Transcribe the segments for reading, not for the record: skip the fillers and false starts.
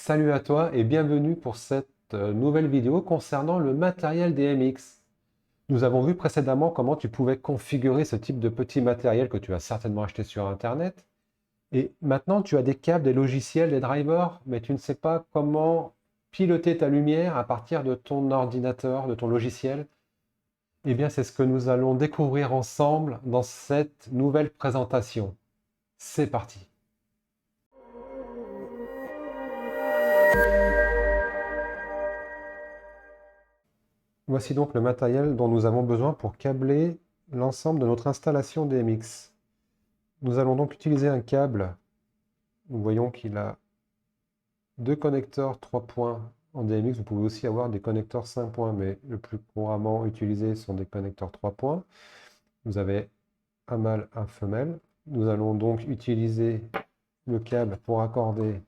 Salut à toi et bienvenue pour cette nouvelle vidéo concernant le matériel DMX. Nous avons vu précédemment comment tu pouvais configurer ce type de petit matériel que tu as certainement acheté sur Internet. Et maintenant, tu as des câbles, des logiciels, des drivers, mais tu ne sais pas comment piloter ta lumière à partir de ton ordinateur, de ton logiciel. Eh bien, c'est ce que nous allons découvrir ensemble dans cette nouvelle présentation. C'est parti! Voici donc le matériel dont nous avons besoin pour câbler l'ensemble de notre installation DMX. Nous allons donc utiliser un câble. Nous voyons qu'il a deux connecteurs 3 points en DMX. Vous pouvez aussi avoir des connecteurs 5 points, mais le plus couramment utilisé sont des connecteurs 3 points. Vous avez un mâle, un femelle. Nous allons donc utiliser le câble pour accorder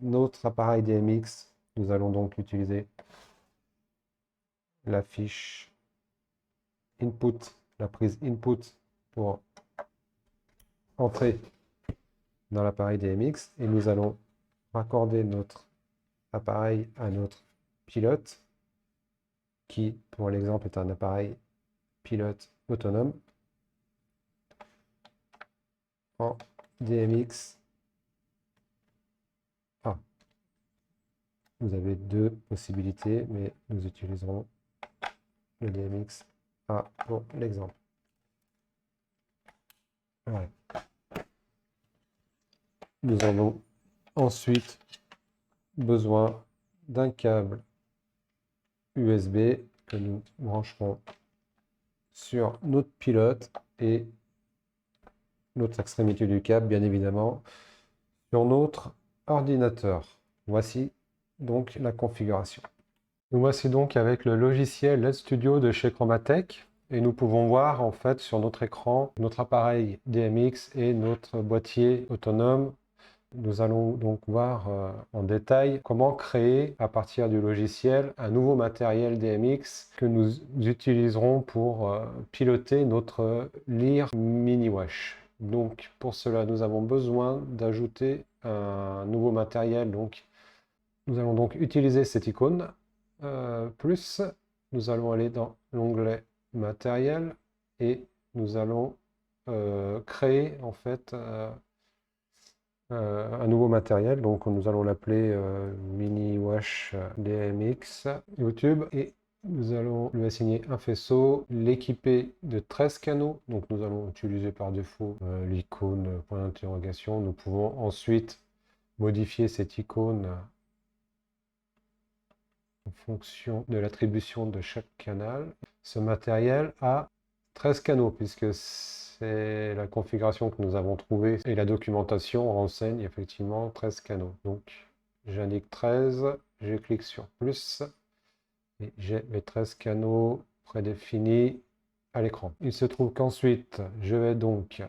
notre appareil DMX. Nous allons donc utiliser la fiche input, la prise input pour entrer dans l'appareil DMX et nous allons raccorder notre appareil à notre pilote qui, pour l'exemple, est un appareil pilote autonome en DMX A. Vous avez deux possibilités, mais nous utiliserons le DMX A pour l'exemple. Voilà. Nous avons ensuite besoin d'un câble USB que nous brancherons sur notre pilote et l'autre extrémité du câble, bien évidemment, sur notre ordinateur. Voici donc la configuration. Nous voici donc avec le logiciel LED Studio de chez Chromatech et nous pouvons voir en fait sur notre écran notre appareil DMX et notre boîtier autonome. Nous allons donc voir en détail comment créer à partir du logiciel un nouveau matériel DMX que nous utiliserons pour piloter notre Lear Mini Wash. Donc pour cela, nous avons besoin d'ajouter un nouveau matériel. Donc, nous allons donc utiliser cette icône. Plus, nous allons aller dans l'onglet matériel et nous allons créer en fait un nouveau matériel. Donc nous allons l'appeler Mini Wash DMX YouTube et nous allons lui assigner un faisceau, l'équiper de 13 canaux. Donc nous allons utiliser par défaut l'icône point d'interrogation. Nous pouvons ensuite modifier cette icône en fonction de l'attribution de chaque canal. Ce matériel a 13 canaux puisque c'est la configuration que nous avons trouvée et la documentation renseigne effectivement 13 canaux. Donc j'indique 13, je clique sur plus et j'ai mes 13 canaux prédéfinis à l'écran. Il se trouve qu'ensuite je vais donc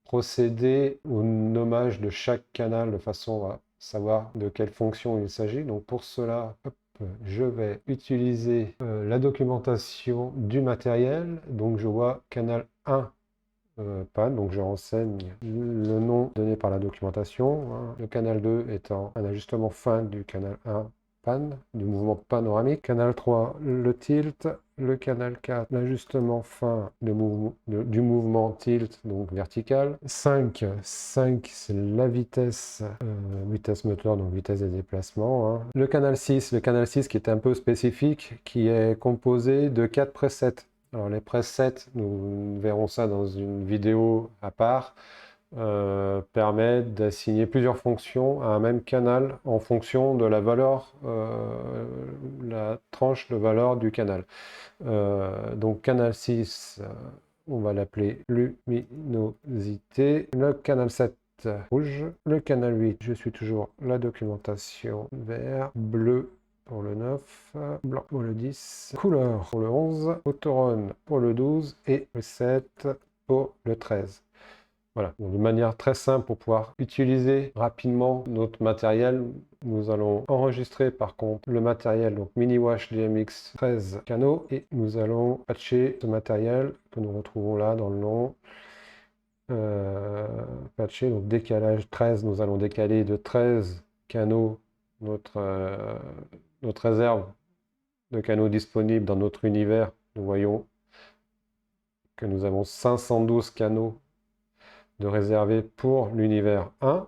procéder au nommage de chaque canal de façon à savoir de quelle fonction il s'agit. Donc pour cela, hop, je vais utiliser la documentation du matériel. Donc je vois canal 1 panne, donc je renseigne le nom donné par la documentation. Le canal 2 étant un ajustement fin du canal 1 panne, du mouvement panoramique. Canal 3, le tilt. Le canal 4, l'ajustement fin du mouvement tilt, donc vertical. 5, c'est la vitesse, vitesse moteur, donc vitesse des déplacements. Le canal 6 qui est un peu spécifique, qui est composé de 4 presets. Alors les presets, nous verrons ça dans une vidéo à part, permettent d'assigner plusieurs fonctions à un même canal en fonction de la valeur, la tranche de valeur du canal. Donc canal 6, on va l'appeler luminosité. Le canal 7, rouge. Le canal 8, je suis toujours la documentation vert, bleu pour le 9, blanc pour le 10, couleur pour le 11, autorone pour le 12 et le 7 pour le 13. Voilà, donc de manière très simple pour pouvoir utiliser rapidement notre matériel, nous allons enregistrer par contre le matériel, donc Mini Wash DMX 13 canaux, et nous allons patcher ce matériel que nous retrouvons là dans le nom. Patcher, donc décalage 13, nous allons décaler de 13 canaux notre réserve de canaux disponibles dans notre univers, nous voyons que nous avons 512 canaux de réservés pour l'univers 1.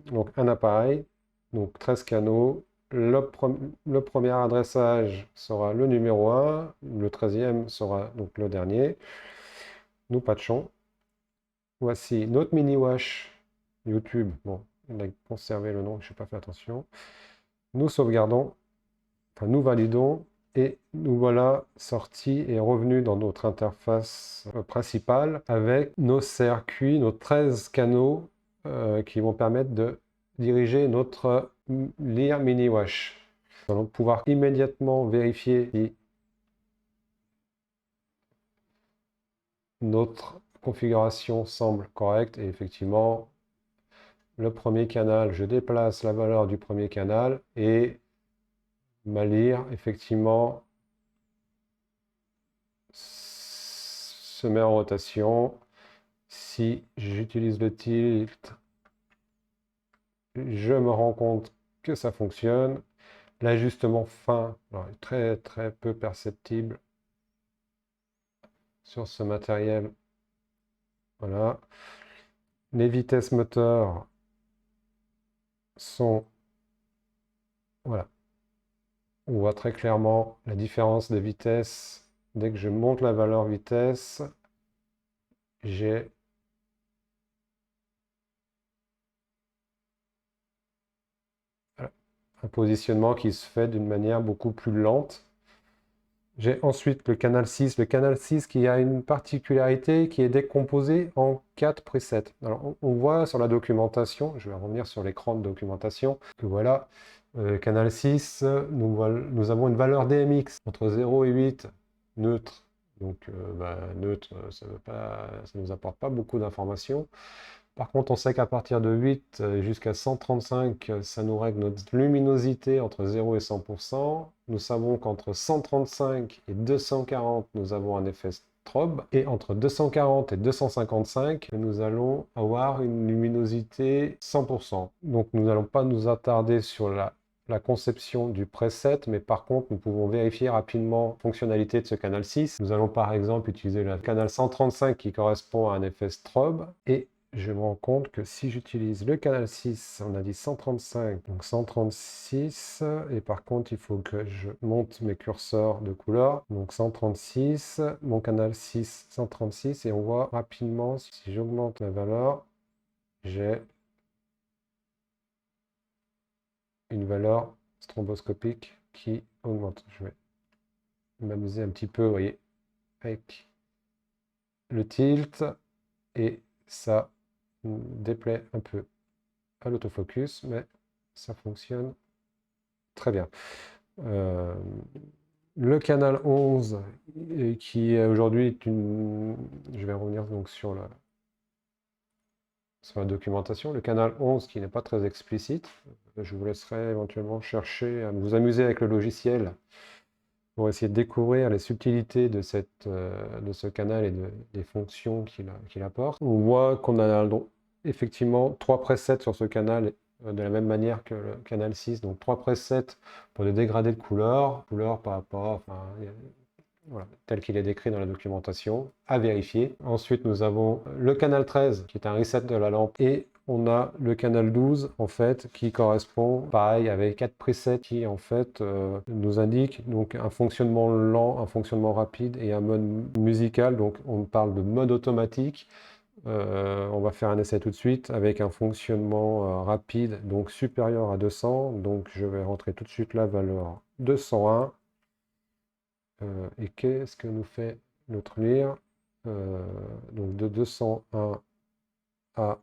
Donc un appareil, donc 13 canaux. Le premier adressage sera le numéro 1, le 13e sera donc le dernier. Nous patchons. Voici notre mini-wash YouTube. Bon, il a conservé le nom, je n'ai pas fait attention. Nous sauvegardons, enfin nous validons, et nous voilà sortis et revenus dans notre interface principale avec nos circuits, nos 13 canaux qui vont permettre de diriger notre Lear mini-wash. Nous allons pouvoir immédiatement vérifier si notre configuration semble correcte, et effectivement, le premier canal, je déplace la valeur du premier canal et ma lyre, effectivement, se met en rotation. Si j'utilise le tilt, je me rends compte que ça fonctionne. L'ajustement fin est très très peu perceptible sur ce matériel. Voilà. Les vitesses moteurs sont... Voilà. On voit très clairement la différence de vitesse. Dès que je monte la valeur vitesse, j'ai un positionnement qui se fait d'une manière beaucoup plus lente. J'ai ensuite le canal 6. Le canal 6 qui a une particularité qui est décomposé en 4 presets. Alors, on voit sur la documentation, je vais revenir sur l'écran de documentation, que voilà, canal 6, nous avons une valeur DMX entre 0 et 8, neutre. Donc, neutre, ça ne nous apporte pas beaucoup d'informations. Par contre, on sait qu'à partir de 8 jusqu'à 135, ça nous règle notre luminosité entre 0 et 100%. Nous savons qu'entre 135 et 240, nous avons un effet strobe. Et entre 240 et 255, nous allons avoir une luminosité 100%. Donc nous n'allons pas nous attarder sur la conception du preset, mais par contre, nous pouvons vérifier rapidement la fonctionnalité de ce canal 6. Nous allons par exemple utiliser le canal 135 qui correspond à un effet strobe, et je me rends compte que si j'utilise le canal 6, on a dit 135, donc 136, et par contre, il faut que je monte mes curseurs de couleur, donc 136, mon canal 6, 136, et on voit rapidement, si j'augmente la valeur, j'ai une valeur stroboscopique qui augmente. Je vais m'amuser un petit peu, vous voyez, avec le tilt, et ça déplaît un peu à l'autofocus, mais ça fonctionne très bien. Le canal 11, qui aujourd'hui est une... Je vais revenir donc sur la documentation. Le canal 11 qui n'est pas très explicite. Je vous laisserai éventuellement chercher à vous amuser avec le logiciel pour essayer de découvrir les subtilités de ce canal et des fonctions qu'il apporte. On voit qu'on a effectivement 3 presets sur ce canal, de la même manière que le canal 6, donc 3 presets pour des dégradés de couleurs par rapport, enfin, voilà, tel qu'il est décrit dans la documentation, à vérifier. Ensuite, nous avons le canal 13, qui est un reset de la lampe, et on a le canal 12, en fait, qui correspond, pareil, avec 4 presets qui, en fait, nous indiquent donc un fonctionnement lent, un fonctionnement rapide et un mode musical. Donc, on parle de mode automatique. On va faire un essai tout de suite avec un fonctionnement rapide, donc supérieur à 200. Donc, je vais rentrer tout de suite la valeur 201. Et qu'est-ce que nous fait notre lyre? Donc, de 201 à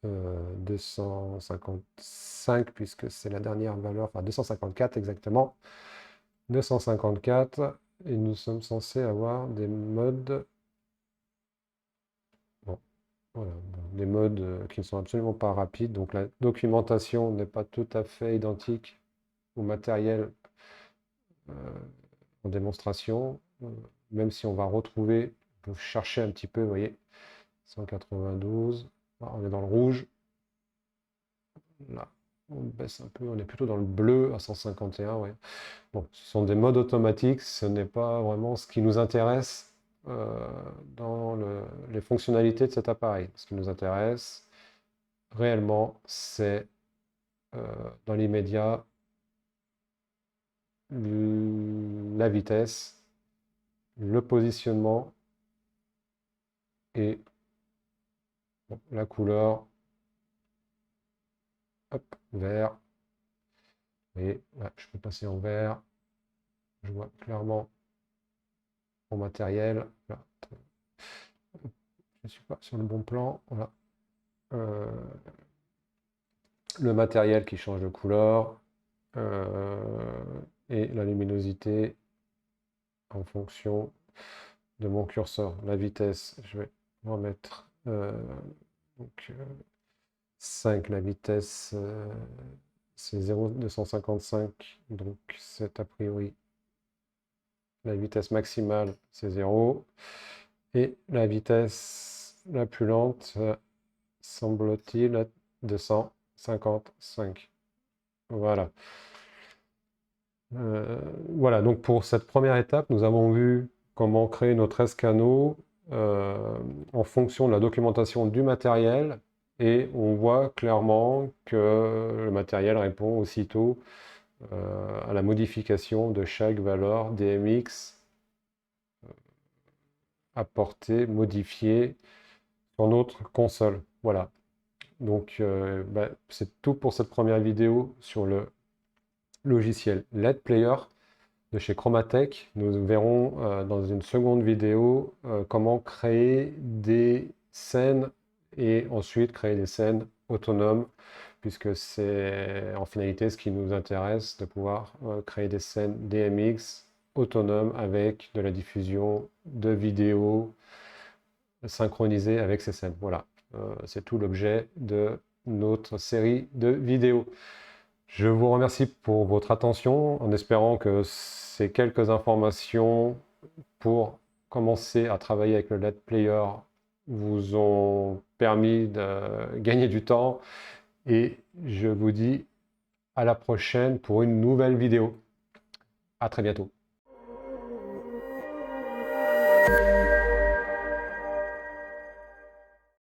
255, puisque c'est la dernière valeur, enfin 254 exactement. 254, et nous sommes censés avoir des modes... Bon, voilà, des modes qui ne sont absolument pas rapides. Donc la documentation n'est pas tout à fait identique au matériel en démonstration, même si on va retrouver, vous cherchez un petit peu, vous voyez, 192, on est dans le rouge, là, On baisse un peu, on est plutôt dans le bleu à 151, ouais. Bon, ce sont des modes automatiques, ce n'est pas vraiment ce qui nous intéresse dans les fonctionnalités de cet appareil. Ce qui nous intéresse réellement, c'est dans l'immédiat la vitesse, le positionnement et bon, la couleur. Hop, vert. Et là, je peux passer en vert. Je vois clairement mon matériel. Là, je ne suis pas sur le bon plan. Voilà. Le matériel qui change de couleur et la luminosité en fonction de mon curseur. La vitesse, je vais remettre donc, 5, la vitesse c'est 0,255, donc c'est a priori la vitesse maximale c'est 0, et la vitesse la plus lente semble-t-il être 255. Voilà. Voilà, donc pour cette première étape, nous avons vu comment créer nos 13 canaux en fonction de la documentation du matériel, et on voit clairement que le matériel répond aussitôt à la modification de chaque valeur DMX apportée, modifiée sur notre console. Voilà. Donc c'est tout pour cette première vidéo sur le logiciel LED Player de chez Chromatech. Nous verrons dans une seconde vidéo comment créer des scènes et ensuite créer des scènes autonomes, puisque c'est en finalité ce qui nous intéresse, de pouvoir créer des scènes DMX autonomes avec de la diffusion de vidéos synchronisées avec ces scènes. Voilà, c'est tout l'objet de notre série de vidéos. Je vous remercie pour votre attention, en espérant que ces quelques informations pour commencer à travailler avec le LED Player vous ont permis de gagner du temps, et je vous dis à la prochaine pour une nouvelle vidéo. À très bientôt.